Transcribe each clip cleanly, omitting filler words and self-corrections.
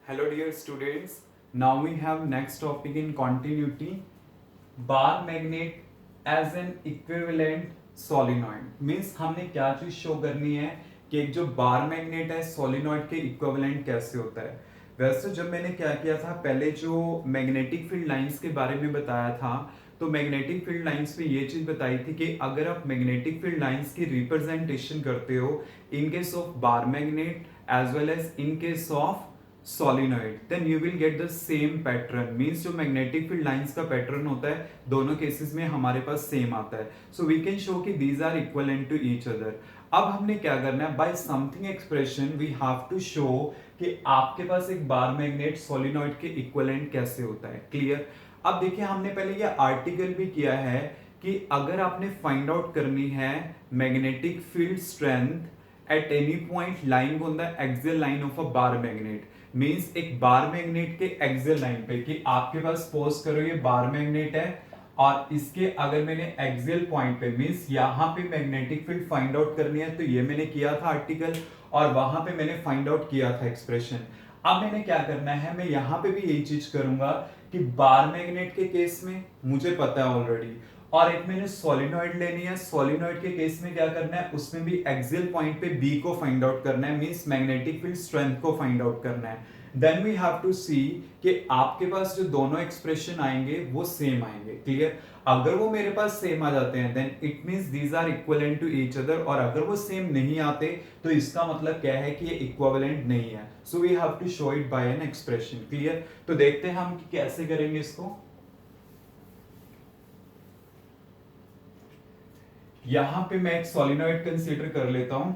Hello dear students, now we have next topic in continuity, bar magnet as an equivalent solenoid. Means हमने क्या चीज show करनी है कि एक जो बार मैग्नेट है सोलिनॉइड के इक्विवेलेंट कैसे होता है। वैसे जब मैंने क्या किया था, पहले जो मैग्नेटिक फील्ड लाइंस के बारे में बताया था, तो मैग्नेटिक फील्ड लाइंस में ये चीज बताई थी कि अगर आप मैग्नेटिक फील्ड लाइंस की रिप्रेजेंटेशन करते हो in case of bar magnet as well as in case of solenoid, then you will get the same pattern. Means जो magnetic field lines का pattern होता है दोनों केसेस में हमारे पास सेम आता है. So we can show कि these are equivalent to each other. अब हमने क्या करना है, by something expression we have to show कि आपके पास एक बार मैग्नेट सोलिनॉइड के इक्विवेलेंट कैसे होता है. क्लियर. अब देखिए हमने पहले ये आर्टिकल भी किया है कि अगर आपने फाइंड आउट करनी है magnetic field strength at any point lying on the axial line of a bar magnet, means एक बार मैग्नेट के एक्सियल लाइन पे कि आपके पास सपोज करो ये बार मैग्नेट है और इसके अगर मैंने एक्सियल पॉइंट पे मींस यहां पे मैग्नेटिक फील्ड फाइंड आउट करनी है, तो ये मैंने किया था आर्टिकल और वहां पे मैंने फाइंड आउट किया था एक्सप्रेशन. अब मैंने क्या करना है, मैं यहां पे भी यही चीज करूंगा कि बार मैग्नेट के केस में मुझे पता है ऑलरेडी, और एक मैंने सोलिनॉइड लेनी है. सोलिनॉइड के केस में क्या करना है, उसमें भी एक्सियल पॉइंट पे बी को फाइंड आउट करना है, मींस मैग्नेटिक फील्ड स्ट्रेंथ को फाइंड आउट करना है. देन वी हैव टू सी कि आपके पास जो दोनों एक्सप्रेशन आएंगे वो सेम आएंगे. क्लियर. अगर वो मेरे पास सेम आ जाते हैं then it means these are equivalent to each other, और अगर वो सेम नहीं आते तो इसका मतलब क्या है कि ये इक्विवेलेंट नहीं है. So we have to show it by an expression. Clear. तो देखते हैं हम कि कैसे करेंगे इसको. यहां पे मैं एक सोलिनॉइड कंसीडर कर लेता हूं.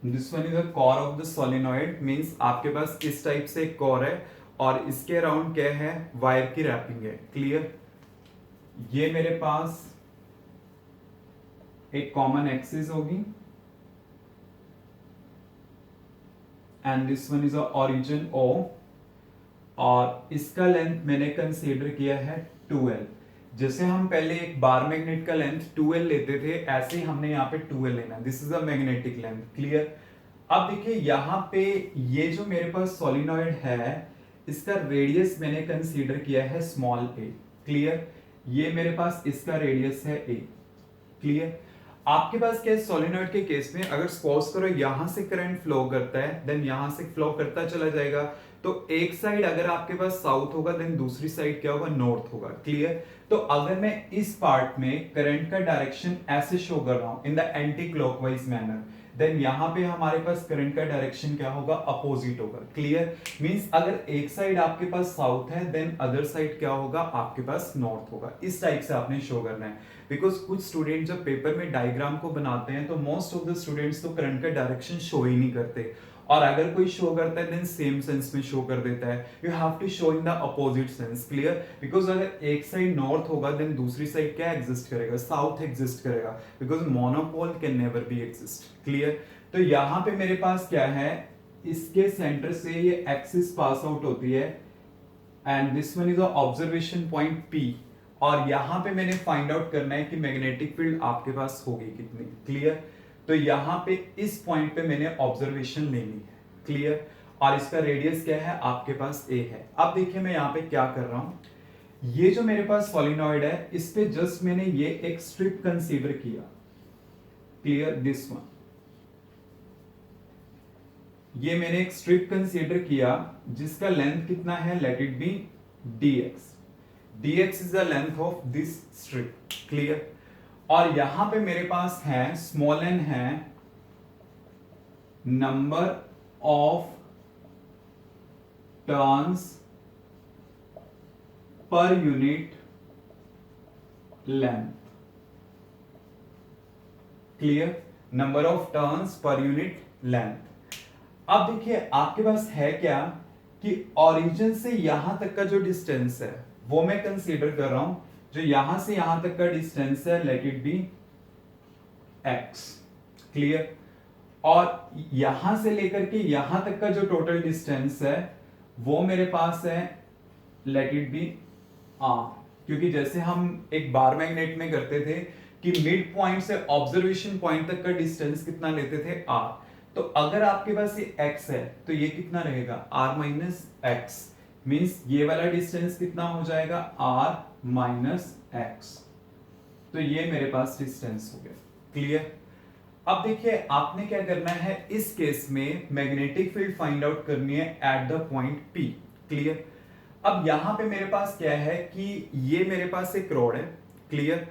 This one is the core of the solenoid, means आपके पास इस टाइप से एक कोर है और इसके अराउंड क्या है, वायर की रैपिंग है. क्लियर. ये मेरे पास एक कॉमन एक्सिस होगी and this one is a origin O, और इसका लेंथ मैंने कंसीडर किया है 2L. जैसे हम पहले एक बार मैग्नेट का लेंथ 2L लेते थे, ऐसे ही हमने यहाँ पे 2L लेना. This is a magnetic length. Clear. अब देखिए यहाँ पे ये जो मेरे पास सोलिनॉइड है इसका रेडियस मैंने कंसीडर किया है स्मॉल a. क्लियर. ये मेरे पास इसका रेडियस है a. क्लियर. आपके पास क्या है, सोलिनॉइड के केस में अगर सपोज करो यहां से करंट फ्लो करता है देन यहां से फ्लो करता चला जाएगा, तो एक साइड अगर आपके पास साउथ होगा देन दूसरी साइड क्या होगा, नॉर्थ होगा. क्लियर. तो अगर मैं इस पार्ट में करंट का डायरेक्शन ऐसे शो कर रहा हूं in the anticlockwise manner, then यहां पे हमारे पास करंट का डायरेक्शन क्या होगा, अपोजिट होगा. क्लियर. मींस अगर एक साइड आपके पास साउथ है देन अदर साइड क्या होगा, आपके पास नॉर्थ होगा. इस टाइप से आपने शो करना है. बिकॉज कुछ स्टूडेंट जब पेपर में डायग्राम को बनाते हैं तो मोस्ट ऑफ द स्टूडेंट्स तो करंट का डायरेक्शन शो ही नहीं करते, और अगर कोई शो करता है देन सेम सेंस में शो कर देता है. You have to show in the opposite sense. Clear. Because अगर एक साइड नॉर्थ होगा देन दूसरी साइड क्या एग्जिस्ट करेगा, साउथ एग्जिस्ट करेगा, because monopole can never be exist. Clear. तो यहां पे मेरे पास क्या है, इसके सेंटर से ये एक्सिस पास आउट होती है and this one is a observation point P, और यहां पे मैंने फाइंड आउट करना है कि मैग्नेटिक फील्ड आपके पास होगी कितनी. क्लियर. तो यहां पे इस पॉइंट पे मैंने ऑब्जर्वेशन लेनी है. क्लियर. और इसका रेडियस क्या है, आपके पास a है. अब देखिए मैं यहां पे क्या कर रहा हूं, ये जो मेरे पास सोलिनॉइड है इस पे जस्ट मैंने ये एक स्ट्रिप कंसीडर किया. क्लियर. दिस वन, ये मैंने एक स्ट्रिप कंसीडर किया जिसका लेंथ कितना है, let it be dx. dx is the length of this strip. Clear. और यहां पे मेरे पास है स्मॉल n है number of turns per unit length. Clear. Number of turns per unit length. अब देखिए आपके पास है क्या कि ओरिजिन से यहां तक का जो डिस्टेंस है वो मैं कंसीडर कर रहा हूं. जो यहां से यहां तक का डिस्टेंस है let it be x. Clear. और यहां से लेकर के यहां तक का जो टोटल डिस्टेंस है वो मेरे पास है लेट इट बी r. क्योंकि जैसे हम एक बार मैग्नेट में करते थे कि मिड पॉइंट से ऑब्जर्वेशन पॉइंट तक का डिस्टेंस कितना लेते थे r। तो अगर आपके पास ये x है तो ये कितना रहेगा r माइनस एक्स, मीन्स ये वाला डिस्टेंस कितना हो जाएगा r माइनस एक्स। तो ये मेरे पास डिस्टेंस हो गया। क्लियर। अब देखिए आपने क्या करना है, इस केस में मैग्नेटिक फील्ड फाइंड आउट करनी है at the point P। Clear. अब यहां पे मेरे पास क्या है कि ये मेरे पास एक रॉड है। क्लियर।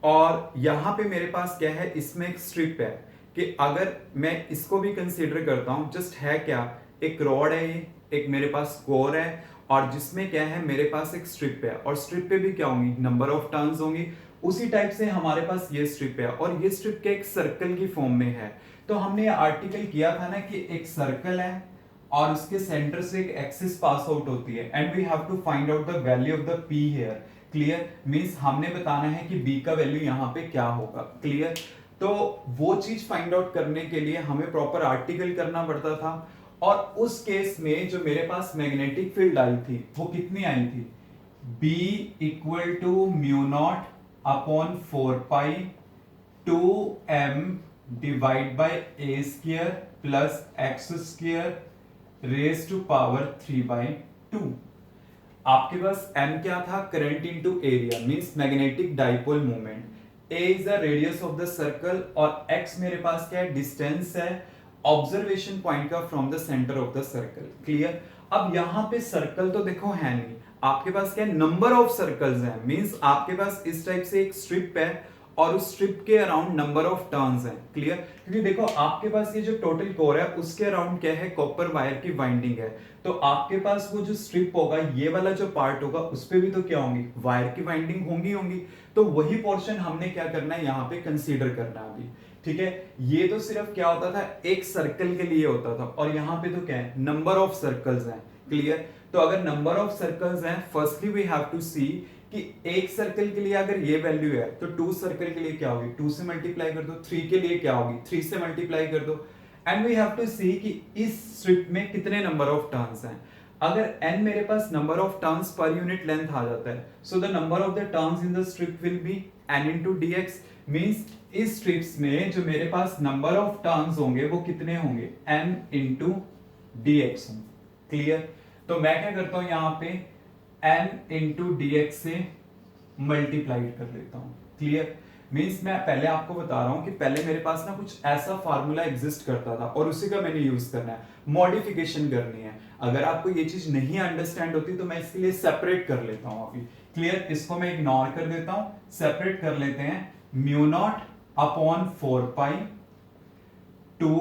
और यहां पे मेरे पास क्या है, इसमें एक स्ट्रिप है कि अगर मैं इसको भी कंसीडर करता हूं, जस्ट है क्या, एक रॉड है ये, एक मेरे पास कोर है और जिसमें क्या है मेरे पास एक स्ट्रिप है और स्ट्रिप पे भी क्या होंगी, नंबर ऑफ टर्न्स होंगी। उसी टाइप से हमारे पास ये स्ट्रिप है और ये स्ट्रिप के एक सर्कल की फॉर्म में है। तो हमने आर्टिकल किया था ना कि एक सर्कल है और उसके सेंटर से एक एक्सिस पास आउट होती है and we have to find out the value of the P here. Clear. Means हमने बताना है कि बी का वैल्यू यहाँ पे क्या होगा। क्लियर। तो वो चीज फाइंड आउट करने के लिए हमें प्रॉपर आर्टिकल करना पड़ता था और उस केस में जो मेरे पास मैग्नेटिक फील्ड आई थी वो कितनी आई थी, B equal to mu not upon 4 pi 2m divide by a square plus x square raise to power 3/2। आपके पास m क्या था, current into area means magnetic dipole moment. a is the radius of the circle और x मेरे पास क्या है, distance है ऑब्जर्वेशन पॉइंट का from the centre of the circle. Clear. अब यहां पे सर्कल तो देखो है नहीं, आपके पास क्या है, नंबर ऑफ सर्कल्स हैं। मींस आपके पास इस टाइप से एक स्ट्रिप है और उस स्ट्रिप के अराउंड नंबर ऑफ टर्न्स हैं। क्लियर। क्योंकि देखो आपके पास ये जो टोटल कोर है उसके अराउंड क्या है, कॉपर वायर की वाइंडिंग है। तो आपके पास वो जो स्ट्रिप होगा, ये वाला जो पार्ट होगा, उस पे भी तो क्या होंगी, वायर की वाइंडिंग होंगी। तो वही पोर्शन हमने क्या करना है, यहाँ पे कंसीडर करना है अभी। ठीक है। ये तो सिर्फ क्या होता था, एक सर्कल के लिए होता था और यहाँ पे तो क्या है, नंबर ऑफ सर्कल्स हैं। क्लियर। तो अगर नंबर ऑफ सर्कल्स हैं, फर्स्टली वी हैव टू सी कि एक सर्कल के लिए अगर ये वैल्यू है तो 2 सर्कल के लिए क्या होगी, 2 से मल्टीप्लाई कर दो। 3 के लिए क्या होगी, 3 से मल्टीप्लाई कर दो। एंड वी हैव टू सी कि इस स्ट्रिप में कितने नंबर ऑफ टर्न्स हैं। अगर n मेरे पास number of turns per unit length आ जाता है, so the number of the turns in the strip will be n into dx। Means इस स्ट्रिप्स में जो मेरे पास नंबर ऑफ टर्न्स होंगे वो कितने होंगे, n into dx होंगे। क्लियर। तो मैं क्या करता हूं, यहां पे n into dx से मल्टीप्लाई कर लेता हूं। क्लियर। मींस मैं पहले आपको बता रहा हूं कि पहले मेरे पास ना कुछ ऐसा फार्मूला एग्जिस्ट करता था और उसी का मैंने यूज करना है, मॉडिफिकेशन करनी है। अगर आपको ये चीज नहीं अंडरस्टैंड होती तो मैं इसके लिए सेपरेट कर लेता हूं अभी। क्लियर। इसको मैं इग्नोर कर देता हूं, सेपरेट कर लेते हैं। Mu naught upon 4 pi 2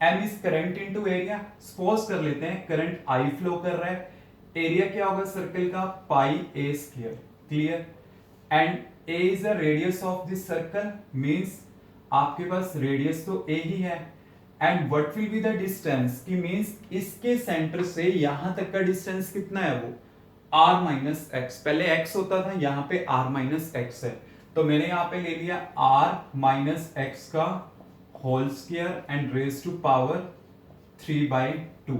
m is current into area. Suppose कर लेते हैं करंट I फ्लो कर रहा है, एरिया क्या होगा सर्कल का, पाई a square. Clear. And a is the radius of this circle, means आपके पास रेडियस तो a ही है। And what will be the distance, की मींस इसके सेंटर से यहां तक का डिस्टेंस कितना है, वो r माइनस एक्स। पहले x होता था, यहां पे r माइनस एक्स है, तो मैंने यहां पे ले लिया r माइनस एक्स का whole square and raise to power 3/2।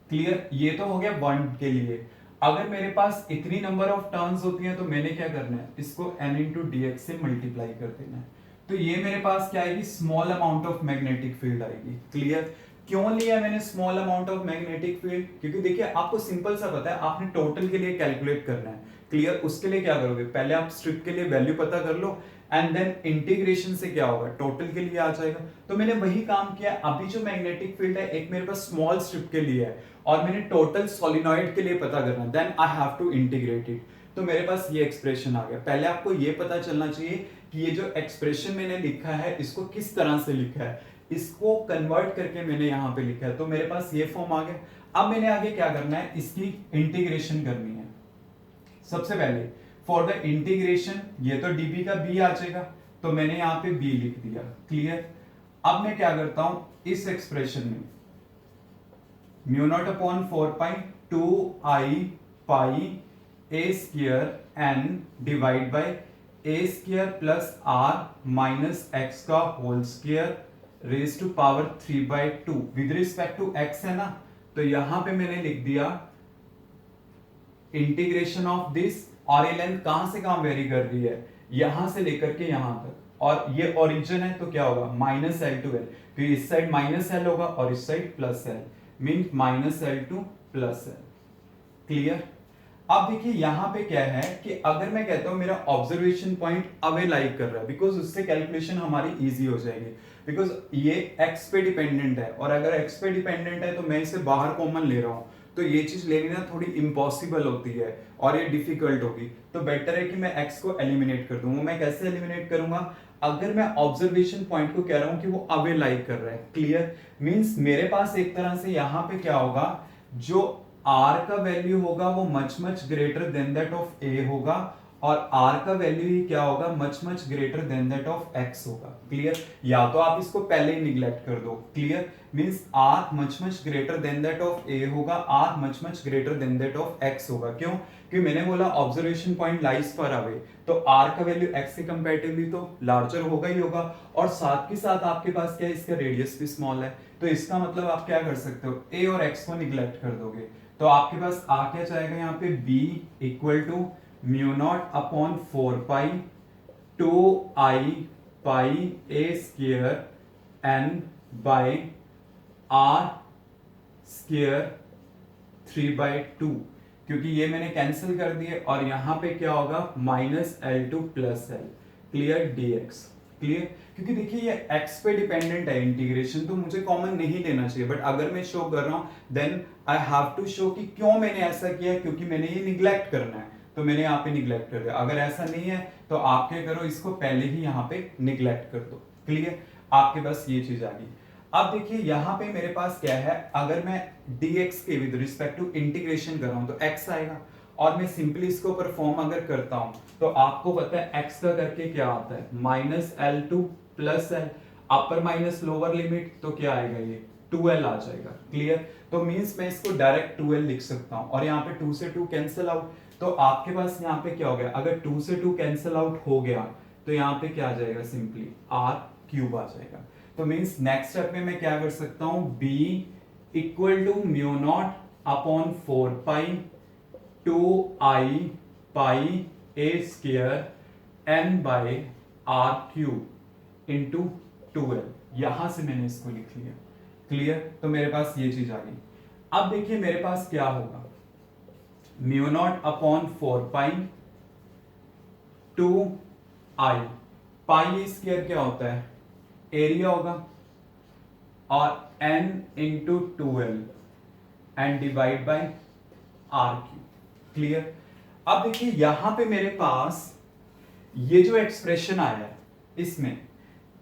Clear. ये तो हो गया 1 के लिए। अगर मेरे पास इतनी नंबर ऑफ टर्न्स होती हैं तो मैंने क्या करना है, इसको n into dx से मल्टीप्लाई कर देना है। तो ये मेरे पास क्या आएगी, small amount of magnetic field आएगी। क्लियर। क्यों लिया मैंने small amount of magnetic field, क्योंकि देखिए आपको सिंपल सा पता है, आपने टोटल के लिए कैलकुलेट करना है। क्लियर। उसके लिए क्या करोगे, पहले आप स्ट्रिप के लिए वैल्यू पता कर लो एंड देन इंटीग्रेशन से क्या होगा, टोटल के लिए आ जाएगा। तो मैंने वही काम किया। अभी जो मैग्नेटिक फील्ड है एक मेरे पास स्मॉल स्ट्रिप के लिए है और मैंने टोटल सोलिनॉइड के लिए पता करना, then I have to integrate it. तो मेरे पास ये एक्सप्रेशन आ गया। पहले आपको ये पता चलना चाहिए कि ये जो एक्सप्रेशन मैंने लिखा है इसको किस तरह से लिखा है, इसको कन्वर्ट करके मैंने यहां पे लिखा है। तो मेरे पास ये फॉर्म आ गया। अब मैंने आगे क्या करना है, इसकी इंटीग्रेशन करनी है। सबसे पहले फॉर द इंटीग्रेशन, ये तो dB का b आ जाएगा, तो मैंने यहां पे b लिख दिया। क्लियर। अब मैं क्या करता हूं, इस एक्सप्रेशन में mu not upon 4 pi 2i pi a square n divide by a square plus r minus x का whole square raise to power 3/2 with respect to x है ना। तो यहां पे मैंने लिख दिया इंटीग्रेशन ऑफ दिस और ये लेंथ कहां से कहां वेरी कर रही है, यहां से लेकर के यहां तक, और ये ओरिजिन है तो क्या होगा माइनस एल टू एल, क्योंकि इस साइड माइनस एल होगा और इस side plus L, mean minus L two plus L. Clear. अब देखिए यहां पे क्या है कि अगर मैं कहता हूं मेरा ऑब्जर्वेशन पॉइंट अवे लाइक कर रहा है, बिकॉज उससे कैलकुलेशन हमारी इजी हो जाएगी, बिकॉज ये एक्स पे डिपेंडेंट है, और अगर एक्स पे डिपेंडेंट है तो मैं इसे बाहर कॉमन ले रहा हूं, तो ये चीज लेनी ना थोड़ी इम्पॉसिबल होती है और ये डिफिकल्ट होगी, तो बेटर है कि मैं एक्स को एलिमिनेट कर दूंगा। मैं कैसे एलिमिनेट करूंगा, अगर मैं ऑब्जर्वेशन पॉइंट को कह रहा हूं कि वो अवे लाइक कर रहा है, क्लियर, मींस मेरे पास एक तरह से यहां पे क्या होगा, जो r का वैल्यू होगा वो much much greater than that of a होगा, और r का वैल्यू ही क्या होगा much much greater than that of x होगा। क्लियर। या तो आप इसको पहले ही निग्लेक्ट कर दो, clear, means r much much greater than that of a होगा, r much much greater than that of x होगा। क्यों, क्योंकि मैंने बोला observation point lies for away, तो r का वैल्यू x के कंपैरेटिवली तो लार्जर होगा ही होगा, और साथ के साथ आपके पास क्या है, इसका रेडियस भी स्मॉल है, तो इसका मतलब आप क्या कर सकते हो, a और x को निग्लेक्ट कर दोगे, तो आपके पास आ क्या जाएगा यहाँ पे b equal to mu not upon 4 pi 2i pi a square n by r square 3/2, क्योंकि ये मैंने कैंसिल कर दिए, और यहां पे क्या होगा minus L two plus L, clear, dx। Clear, क्योंकि देखिए ये x पे डिपेंडेंट है इंटीग्रेशन, तो मुझे कॉमन नहीं लेना चाहिए, बट अगर मैं शो कर रहा हूं then I have to show कि क्यों मैंने ऐसा किया, क्योंकि मैंने ये निग्लेक्ट करना है, तो मैंने यहाँ पे निग्लेक्ट कर दिया। अगर ऐसा नहीं है तो आप क्या करो, इसको पहले ही यहाँ पे निग्लेक्ट कर दो। क्लियर, आपके पास ये चीज आ गई। अब देखिए यहाँ पे मेरे पास क्या है, अगर मैं dx के विद रिस्पेक्ट टू इंटीग्रेशन कर रहा हूं तो x आएगा, और मैं सिंपली इसको परफॉर्म अगर करता हूं तो आपको पता है x का करके क्या आता है minus L two plus L, अपर माइनस लोअर लिमिट, तो क्या आएगा ये 2l आ जाएगा। क्लियर, तो मींस मैं इसको डायरेक्ट 2l लिख सकता हूं, और यहाँ पे 2 से 2 कैंसिल आउट, तो आपके पास यहाँ पे क्या हो गया, अगर 2 से 2 कैंसिल आउट हो गया तो यहाँ पे क्या आ जाएगा, सिंपली r क्यूब आ जाएगा। तो मींस नेक्स्ट स्टेप में मैं क्या कर सकता हूं, b equal to mu not upon 4 pi 2i pi a square n by r cube into 2l, यहां से मैंने इसको लिख लिया। क्लियर, तो मेरे पास ये चीज आ गई। अब देखिए मेरे पास क्या होगा, mu naught upon 4 pi 2i, pi square क्या होता है, एरिया होगा, और n into 2l and divide by r cube. Clear, अब देखिए यहां पे मेरे पास ये जो एक्सप्रेशन आया है, इसमें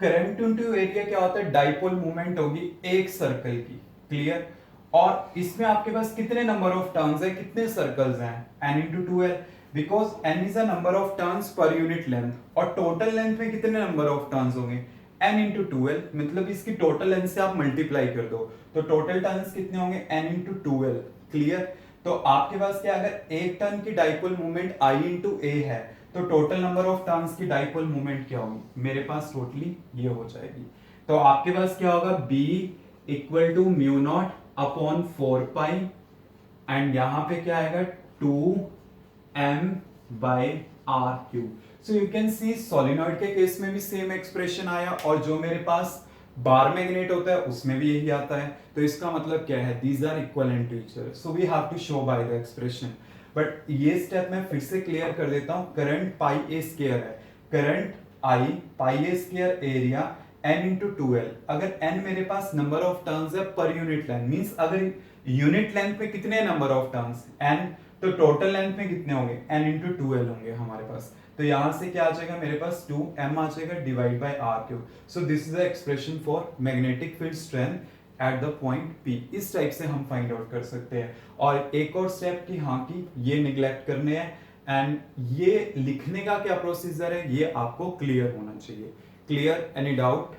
करंट इनटू एरिया क्या होता है, डाइपोल मूवमेंट होगी एक सर्कल की। क्लियर, और इसमें आपके पास कितने नंबर ऑफ टर्न्स है, कितने सर्कल्स हैं, n into 2l, because n is a number of turns per unit length, और टोटल लेंथ में कितने नंबर ऑफ टर्न्स होंगे n इंटू 2l, मतलब इसकी टोटल लेंथ से आप मल्टीप्लाई कर दो, तो टोटल टर्न्स कितने होंगे n इंटू 2l। क्लियर, तो आपके पास क्या, अगर एक टर्न की dipole movement i into a है, तो टोटल नंबर ऑफ टर्न्स की डाइपोल मूवमेंट क्या होगी, मेरे पास टोटली ये हो जाएगी। तो आपके पास क्या होगा, b equal to mu not upon 4 pi, and यहां पे क्या आएगा 2m by r cube. So you can see solenoid के केस में भी सेम एक्सप्रेशन आया, और जो मेरे पास बार मैग्नेट होता है उसमें भी यही आता है, तो इसका मतलब क्या है, these are equivalent to each other, so we have to show by the expression. But ये स्टेप मैं फिर से क्लियर कर देता हूं, करंट पाई ए स्क्वायर है, current I pi a square area n into 2l, अगर n मेरे पास नंबर ऑफ टर्न्स है पर यूनिट लेंथ, मींस अगर यूनिट लेंथ में कितने नंबर ऑफ टर्न्स n, तो टोटल लेंथ में कितने होंगे n इंटू 2l होंगे हमारे पास, तो यहां से क्या आ जाएगा मेरे पास 2m आ जाएगा divide by r cube. So this is the expression for magnetic field strength at the point P। इस टाइप से हम फाइंड आउट कर सकते हैं। और एक और स्टेप की हाँ की ये निगलेक्ट करने हैं, एंड ये लिखने का क्या प्रोसीजर है ये आपको क्लियर होना चाहिए। Clear, any doubt?